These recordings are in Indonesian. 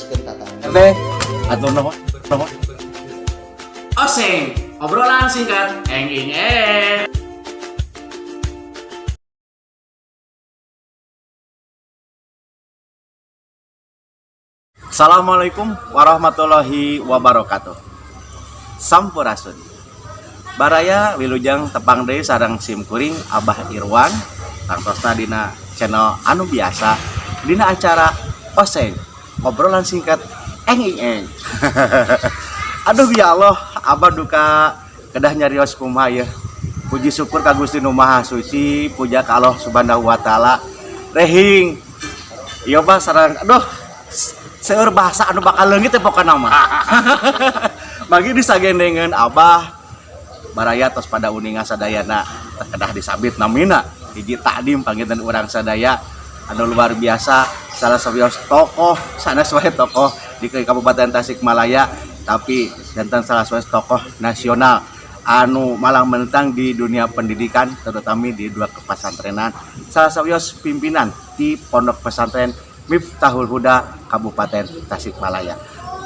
teruskeun ka tamu. Teh, atuh nuhun. Oseng, obrolan singkat, eng. Assalamualaikum warahmatullahi wabarakatuh. Sampurasun. Baraya wilujeng tepang deui sareng simkuring Abah Irwan tangtosna dina channel anu biasa dina acara Oseng, obrolan singkat eng. Aduh ya Allah, Abah duka kedah nyarios kumaha ya. Puji syukur ka Gusti Nu Maha Suci, puja ka Allah Subhanahu wa taala. Rehing. Ieu Bah sareng aduh seueur bahasa anu bakal leungit teh pokona mah. Magi disagendengeun Abah baraya tos pada uninga sadayana kedah disabit namina hiji takdim panginten urang sadaya anu luar biasa, salah sawios tokoh sanes wae tokoh di Kabupaten Tasikmalaya, tapi janten salah sawios tokoh nasional anu malang melintang di dunia pendidikan, terutama di dua pesantrenan, salah sawios pimpinan di Pondok Pesantren Miftahul Huda Kabupaten Tasikmalaya.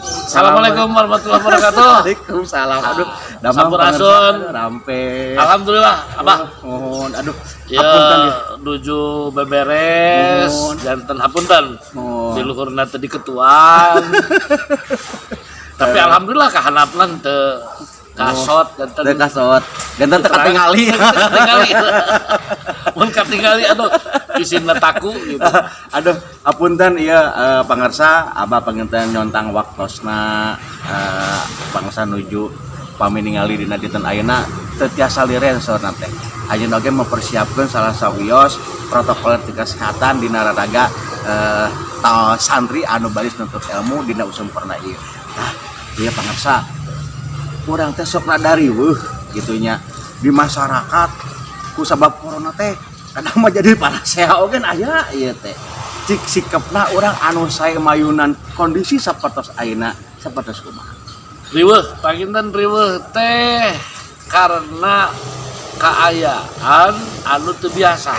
Assalamualaikum warahmatullahi wabarakatuh. Waalaikumsalam. Aduh, Sampurasun. Rampe. Alhamdulillah, Abah. Mohon, aduh. Ya, nuju beberes, janten hapunten. Di luhurna teu diketuan. Tapi alhamdulillah kahanapna teu kasot janten. Teu kasot. Janten teu katingali. Mun katingali aduh isinna taku gitu. Aduh, hapunten ieu pangarsa Abah panginten nyontang waktosna bangsa nuju pami ningali dina dinten ayeuna teu tiasa liren saurna teh. Ayeuna oge mempersiapkeun salah sawios protokol kesehatan dina raraga santri anu baris nuntut ilmu dina usumperna ieu. Nah, ieu pangarsa urang teh sok rada riweuh gitunya di masyarakat ku sabab corona teh kadang mah jadi paraseha oge aya ieu teh. Cik sikepna urang anu sae mayunan kondisi sapertos ayeuna sapertos kumaha. Riweuh, panginten riweuh teh karena kaayaan anu teu biasa.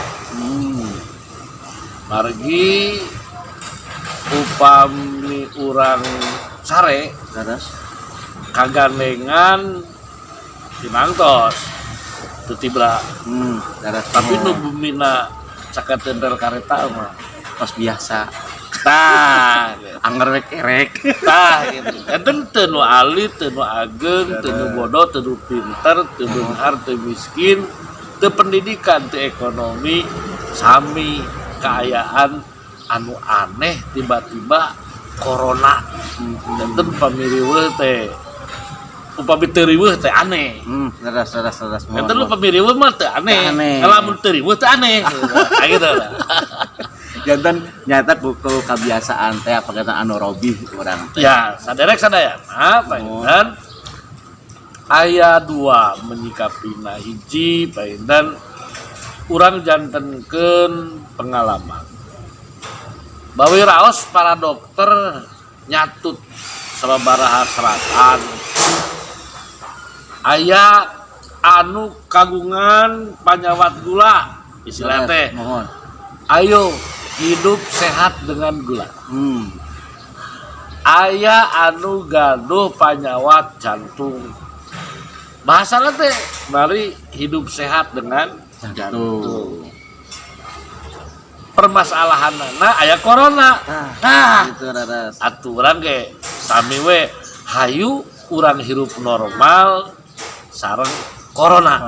Margi upami urang sare Terus kagandengan dimangtos teu tibra. Tapi nu bumina cakateun rel kareta mah tos biasa. tah Angger we kerek. tah gitu. Enten teu nu alit, teu nu ageng, teu nu bodoh, teu nu pinter, teu beunghar, teu miskin, teu pendidikan, teu ekonomi, sami kaayaan anu aneh tiba-tiba corona. Enten pamiriweuh teh upami teu riweuh teh aneh. Teras. Enten lu pamiriweuh mah teu aneh. Lamun teu riweuh teu aneh. Gitu lah. Janten nyata kuku kebiasaan teh apa kata anu robih urang teh. Ya, sadayana painten aya dua menyikapina. Hiji painten urang jantenkeun pengalaman. Bawi raos para dokter nyatut sababaraha seratan. Aya anu kagungan panyawat gula istilah teh. Mohon. Ayo hidup sehat dengan gula. Aya anu gaduh panyawat jantung. Bahasana teh mari hidup sehat dengan jantung. Permasalahanna aya corona. Nah, Itu raras. aturan ge sami we hayu urang hirup normal sareng corona.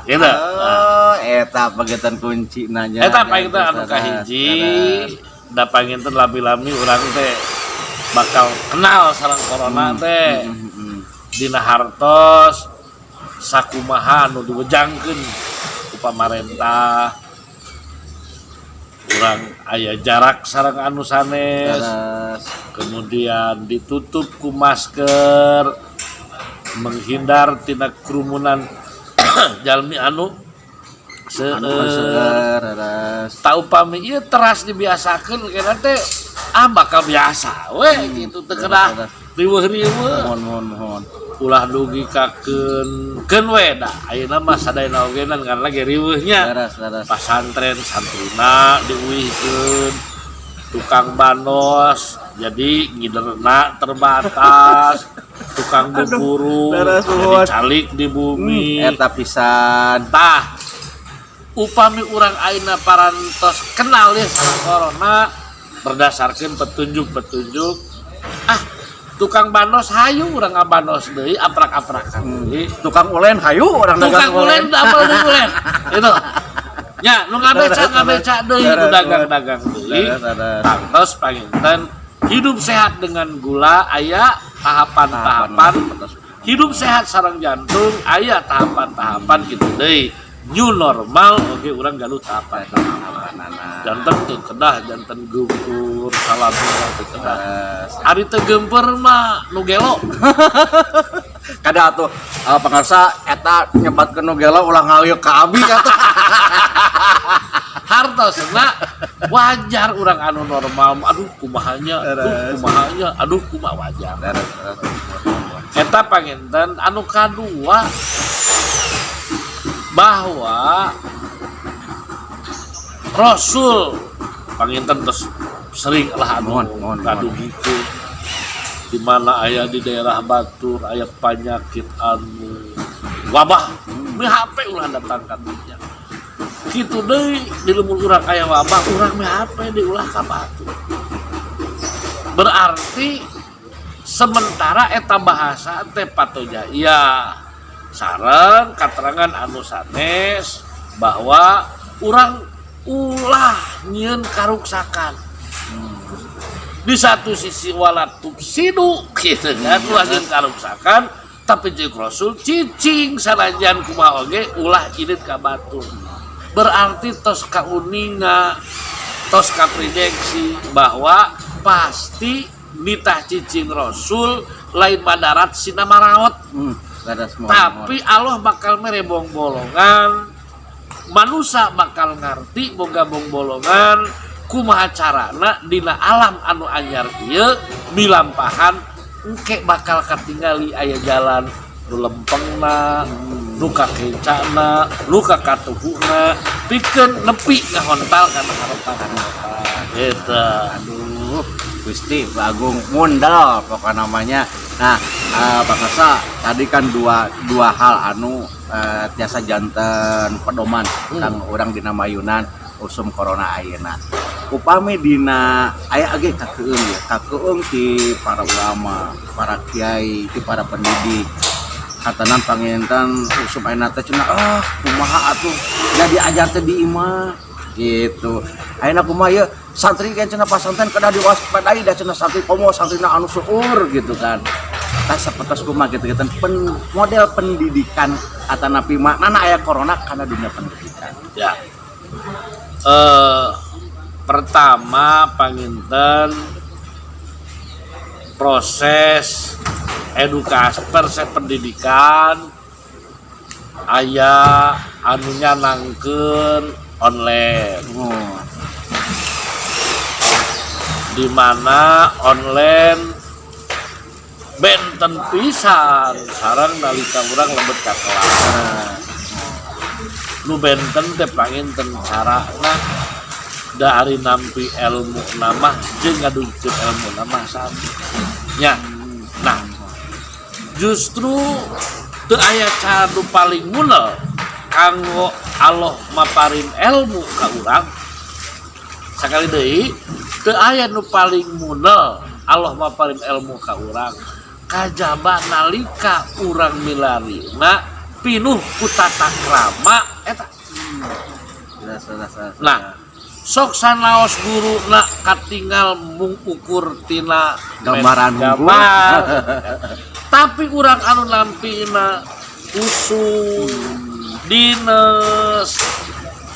Gitu. Oh, eta pagetan kunci nanya. Eta panginten anu kahiji, da panginten lami-lami urang teh bakal kenal sareng corona teh. Dina hartos sakumaha anu diwejangkeun ku pamarentah. Urang aya jarak sareng anu sanes. Kemudian ditutup ku masker, menghindar tina kerumunan jalmi anu tahu pami ieu teras dibiasakeun kena teh bakal biasa we gitu teu kedah riweuh-riweuh. Mohon. Ulah dugi kakeun we da ayeuna mah sadayana ogenan karena ge riweuhnya. Pasantren santrina diuwihkeun tukang banos jadi ngiderna terbatas, tukang berburu beres, jadi calik di bumi. Eta pisan. Tah upami urang aina parantos kenal ya sama corona berdasarkan petunjuk-petunjuk tukang banos hayu urang ngabanos deui aprak-aprakan deui. Tukang ulen hayu orang Tukang ulen dapal deui ulen. Itu. Nya nu ngabeca deui nu dagang-dagang deui. Tangtos panginten hidup sehat dengan gula aya tahapan-tahapan. Hidup sehat sareng jantung aya tahapan-tahapan kitu deui. New normal oke urang galuh tahapan. Janten teu kedah, janten geumpeur salamina teu kedah. Ari teu geumpeur mah nu gelo. Kada atuh pangarsa eta nyebatkeun nu gelo ulah ngalieu ka abi kata. Hartosna wajar urang anu normal aduh kumahanya aduh kumaha wajar. Eta panginten anu kadua bahwa Rasul panginten terus sering lah anu kadu gitu di mana aya di daerah Batur aya penyakit anu wabah MHP ulah datang ka dinya kitu deui di leumun urang aya wabah urang MHP deui ulah ka Batur berarti sementara eta bahasa teh patojaia sareng katerangan anu sanes bahwa urang ulah nyieun karuksakan di satu sisi walat tufsidu gitu kan ulah nyieun karuksakan tapi jeung Rasul cicing sanajan kumaha oge ulah irit ka Batur berarti tos kauninga tos kapredeksi bahwa pasti nitah cicing Rasul lain madarat sina maraot. Tapi Allah bakal merebong bolongan, manusia bakal ngerti boga bolongan kumaha carana dina alam anu anyar ieu milampahan engke bakal katingali aya jalan nu lempengna, nu kakencana, nu kakatuhuna, pikeun nepi ngahontal kana harapan. Gitu. Aduh, Gusti Agung mundal pokoknya namanya. Nah, Pak Kasa tadi kan dua hal anu tiasa janten pedoman tentang orang dina mayunan usum corona ayeuna. Upami dina aya age kakeung ya, kakeung ti para ulama, para kiai, ti para pendidik. Katanan panginten usum ayeuna teh cenah kumaha atuh jadi ajar teh di imah gitu. Ayeuna kumaha ye santri kan cenah pasantren kada diwaspadai da cenah santri komo santrina anu suur gitu kan. Tah sapertos kumaha gitu model pendidikan atanapi maknana aya corona karena dunia pendidikan. Ya. Pertama panginten proses edukasi proses pendidikan aya anu nyanangkeun online. Di mana online benten pisan sareng nalika urang lembet ka kelas. Nu benten teh panginten carana dari nampi ilmu nama jeung ngadugkeun ilmu nama sami. Nya. Nah, justru teu aya cara nu paling munel kanggo Allah maparin ilmu ka urang. Sakali deui teu aya nu paling munel Allah maparin ilmu ka urang kajaba nalika urang milarina pinuh ku tata krama eta. Nah, sok sanaos guruna katingal mung ukur tina gambaran gambar. Tapi urang anu nampina usum dinas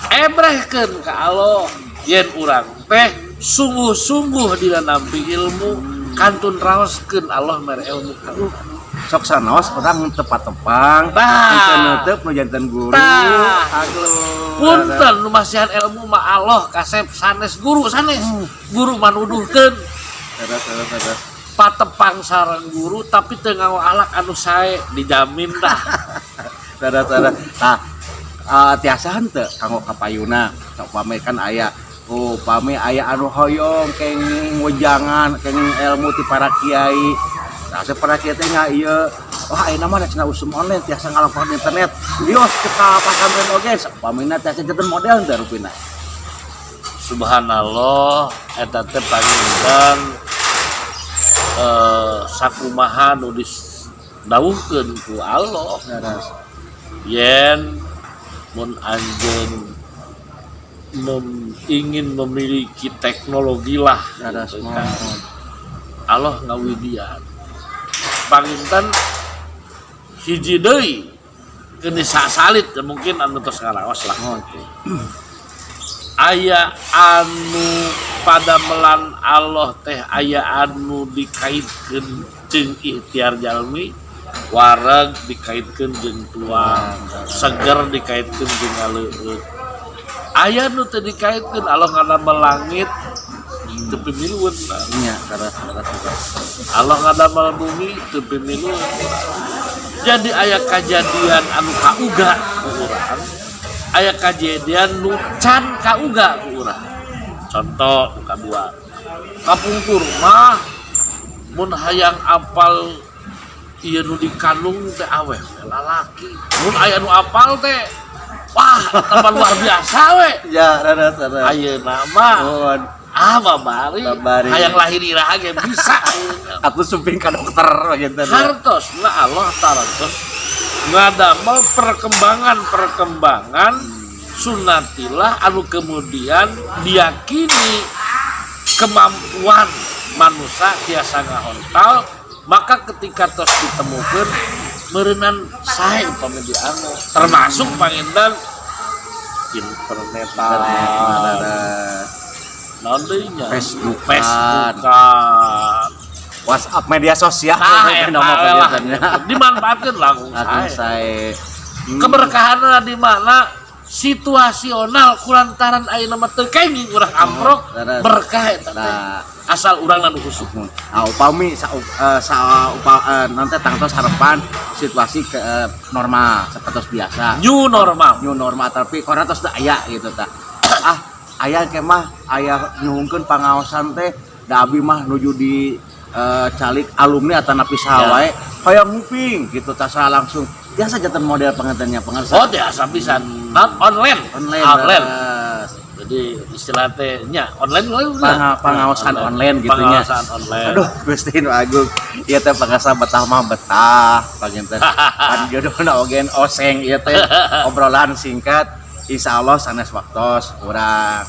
ebrehkeun ka Allah yen urang teh sungguh-sungguh dina nampi ilmu kantun raoskeun Allah mere ilmu ka urang. Sok sanaos orang tepat-tepang neuteut nu janten guru. Aduh. Punten nu masihan ilmu mah Allah kasep sanes guru sanes. Guru manuduhkeun. Patepang sareng guru tapi teu ngawa alak anu sae dijamin dah. Nah, tiasa henteu kanggo kapayuna. Sok pame kan aya Upami aya anu hoyong kenging wejangan kenging ilmu ti para kiai. Nah, para kiai teh ieu wah ayeuna mah cenah usum online tiasa ngalongkon internet. Dios ka pasantren oge upamina tiasa janten model teh rupina. Subhanallah eta teh panginten sakumaha nu didawuhkeun ku Allah yen mun anjeun ingin memiliki teknologi lah gitu kan. Allah ngawidian panginten hiji deui keun sasalit mungkin anu tos ngaraos lah. Aya anu pada melan Allah teh aya anu dikaitkeun jeung ikhtiar jalmi, wareg dikaitkeun jeung tuang, seger dikaitkeun jeung aleueut. Aya nu teu dikaitkeun Allah ngadamel langit teu pimilueun. Nya karena Allah ngadamel bumi teu pimilueun. Jadi aya kajadian anu kauga ku urang. Aya kejadian nu can kauga ku urang. Contoh nu kadua. Kapungkur mah mun hayang apal ieu nu dikandung teh aweh lalaki. Mun aya nu apal teh wah tambah luar biasa we. ya rada. Ayeuna mah babari. Hayang lahir iraha ge bisa. Aku suping ka dokter gitu. Hartosna Allah tarantos ngadamel perkembangan sunnatillah anu kemudian diyakini kemampuan manusia tiasa ngahontal, maka ketika tos ditemukeun meureunnan sae upami dianu termasuk panginten internet naon deui nya Facebook WhatsApp media sosial dimanfaatkeun langsung sae. Keberkahanna di mana situasional kulantaran ayeuna mah teu kenging urang amprok berkah eta teh asal urang nu husuk. Upami nanti tangtos harapan situasi ke normal seperti biasa. New normal tapi karena tos aya gitu ta. Aya ke mah aya nyuhungkeun pangaosan teh da abi mah nuju di calik alumni atau napi sawae hoyong nguping gitu tasa langsung biasa janten model pengantinnya pengersa. Oh biasa pisan online. Jadi istilah teh nya online pengawasan online gitu nya. Pengawasan online. Aduh Gusti nu agung ieu teh pangasa betah mah betah panginten pan jodohna ogen oseng ieu teh obrolan singkat. Insyaallah sanes waktos urang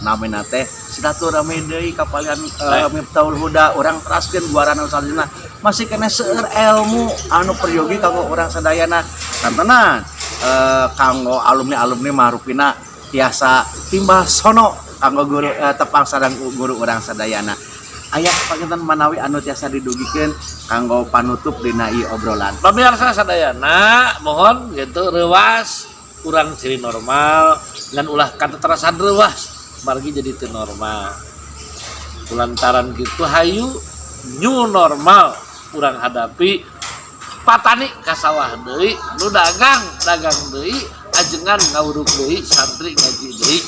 namina teh silaturahmi deui ka palian Miftahul Huda urang teraskeun guarana salina masih kena seueur ilmu anu peryogi kanggo urang sadayana kantenan kanggo alumni mah rupina tiasa timbal sono kanggo guru tepang sareng guru urang sadayana. Aya panginten manawi anu tiasa didugikeun kanggo panutup dina ieu obrolan. Pamirsa sadayana mohon gitu reuas urang ciri normal dan ulah kata terasan reuas margi jadi teu normal. Kulantaran gitu hayu new normal urang hadapi patani ka sawah deui nu dagang deui ajengan ngawuruk deui santri ngaji deui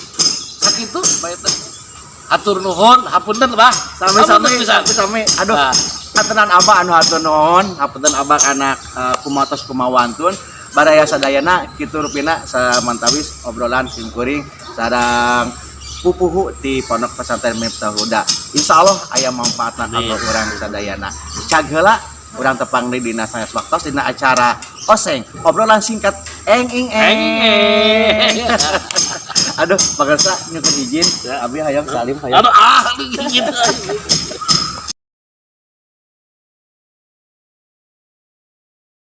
sakitu bae teh. Hatur nuhun hapunten Bah sami aduh hatenan abah anu hatur nuhun hapunten abah anak kumatos kumawantun baraya sadayana kitu rupina samantawis obrolan simkuring sareng pupuhu di Pondok Pesantren Miftahul Huda. Insyaallah aya manfaatna kanggo urang sadayana. Cag heula urang tepang deui dina sanes waktos dina acara oseng obrolan singkat eng. Aduh, pagarsa nyukeun izin abi hayang salim hayang. Aduh izin.